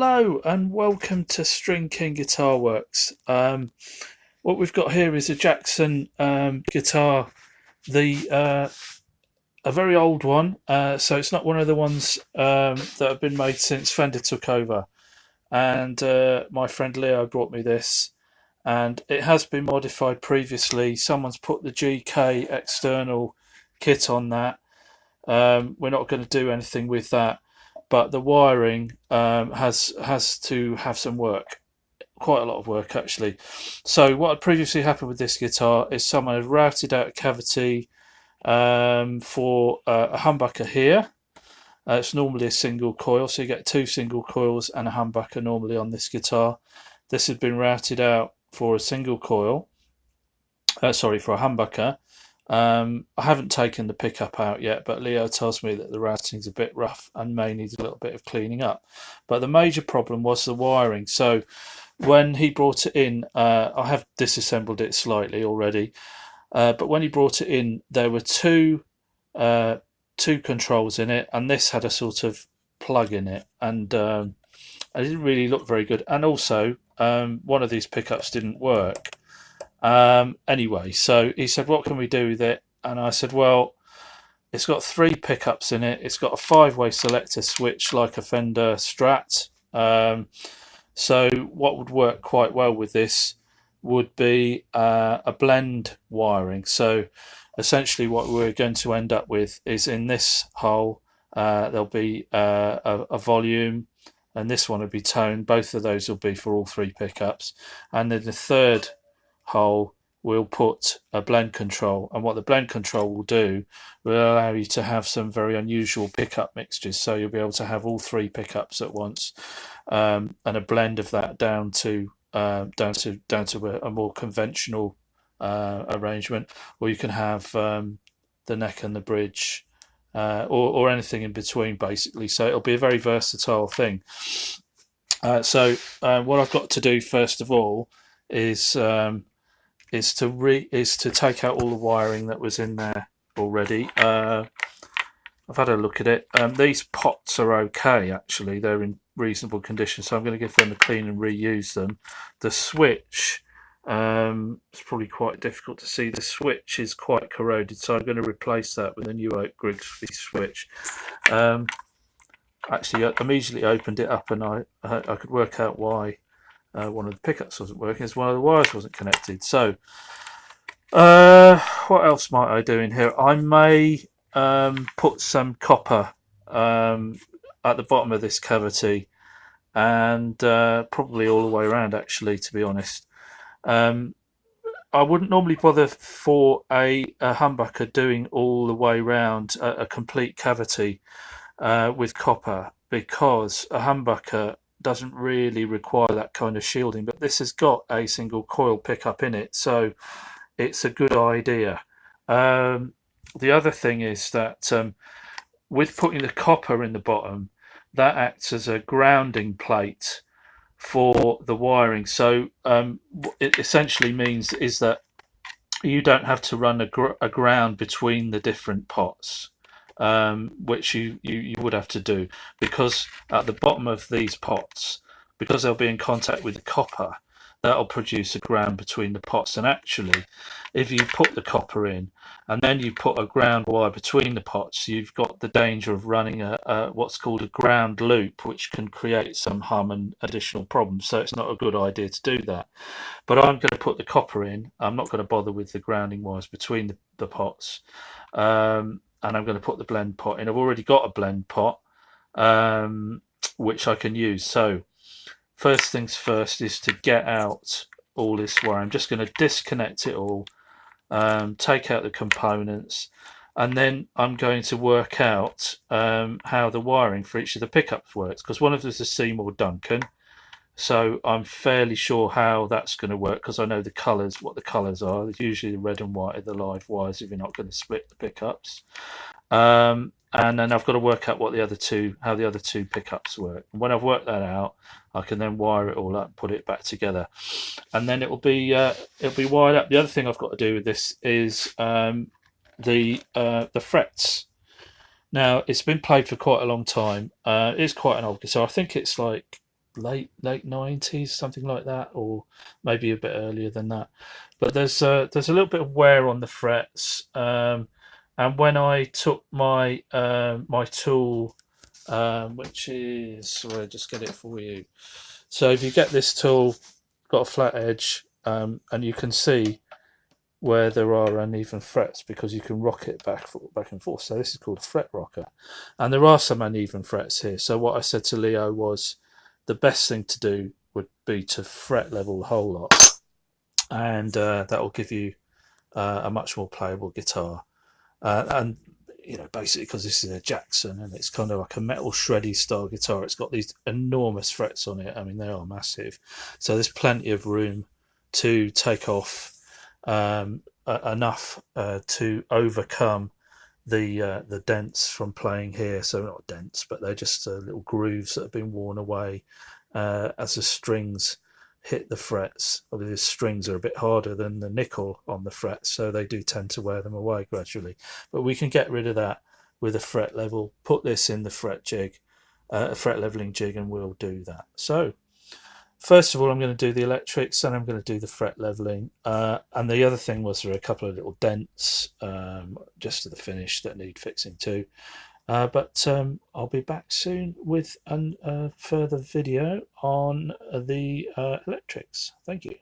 Hello and welcome to String King Guitar Works. What we've got here is a Jackson guitar, the a very old one, so it's not one of the ones that have been made since Fender took over. And my friend Leo brought me this, and it has been modified previously. Someone's put the GK external kit on that. We're not going to do anything with that, but the wiring has to have some work, quite a lot of work actually. So what had previously happened with this guitar is someone had routed out a cavity for a humbucker here. It's normally a single coil, so you get two single coils and a humbucker normally on this guitar. This had been routed out for a single coil, for a humbucker. I haven't taken the pickup out yet, but Leo tells me that the routing's a bit rough and may need a little bit of cleaning up. But the major problem was the wiring. So when he brought it in, I have disassembled it slightly already, but when he brought it in, there were two controls in it, and this had a sort of plug in it, and it didn't really look very good. And also, one of these pickups didn't work. Anyway, so he said, what can we do with it? And I said, well, it's got three pickups in it. It's got a 5-way selector switch like a Fender Strat. So what would work quite well with this would be a blend wiring. So essentially what we're going to end up with is in this hole, there'll be a volume, and this one will be tone. Both of those will be for all three pickups. And then the third hole we'll put a blend control, and what the blend control will do will allow you to have some very unusual pickup mixtures, so you'll be able to have all three pickups at once, and a blend of that down to a more conventional arrangement, or you can have the neck and the bridge, or anything in between basically. So it'll be a very versatile thing. So what I've got to do first of all is to take out all the wiring that was in there already. I've had a look at it. These pots are okay actually; they're in reasonable condition, so I'm going to give them a clean and reuse them. The switch, it's probably quite difficult to see. The switch is quite corroded, so I'm going to replace that with a new oak Grigsby switch. Actually, I immediately opened it up, and I could work out why. One of the pickups wasn't working, as one of the wires wasn't connected. So what else might I do in here? I may put some copper at the bottom of this cavity, and probably all the way around actually, to be honest. I wouldn't normally bother for a humbucker doing all the way round a complete cavity with copper, because a humbucker doesn't really require that kind of shielding, but this has got a single coil pickup in it, so it's a good idea. The other thing is that with putting the copper in the bottom, that acts as a grounding plate for the wiring. So it essentially means is that you don't have to run a ground between the different pots, which you would have to do, because at the bottom of these pots, because they'll be in contact with the copper, that'll produce a ground between the pots. And actually, if you put the copper in and then you put a ground wire between the pots, you've got the danger of running a what's called a ground loop, which can create some hum and additional problems. So it's not a good idea to do that. But I'm going to put the copper in. I'm not going to bother with the grounding wires between the pots. And I'm going to put the blend pot in. I've already got a blend pot, which I can use. So first things first is to get out all this wire. I'm just going to disconnect it all, take out the components, and then I'm going to work out how the wiring for each of the pickups works, because one of them is a Seymour Duncan. So I'm fairly sure how that's going to work, because I know the colours, what the colours are. Usually the red and white are the live wires if you're not going to split the pickups. And then I've got to work out how the other two pickups work. And when I've worked that out, I can then wire it all up, put it back together, and then it'll be wired up. The other thing I've got to do with this is the frets. Now, it's been played for quite a long time. It's quite an old guitar. I think it's like late 90s, something like that, or maybe a bit earlier than that. But there's a little bit of wear on the frets, and when I took my my tool, which is, so I'll just get it for you. So if you get this tool, got a flat edge, and you can see where there are uneven frets because you can rock it back and forth. So this is called a fret rocker, and there are some uneven frets here. So what I said to Leo was the best thing to do would be to fret level the whole lot, and that will give you a much more playable guitar. And you know, basically because this is a Jackson and it's kind of like a metal shreddy style guitar, it's got these enormous frets on it. I mean, they are massive, so there's plenty of room to take off enough to overcome the dents from playing here. So not dents, but they're just little grooves that have been worn away as the strings hit the frets. Obviously, the strings are a bit harder than the nickel on the frets, so they do tend to wear them away gradually. But we can get rid of that with a fret level. Put this in the fret jig, a fret leveling jig, and we'll do that. So first of all, I'm going to do the electrics, and I'm going to do the fret leveling. And the other thing was there are a couple of little dents just to the finish that need fixing too. But I'll be back soon with a further video on the electrics. Thank you.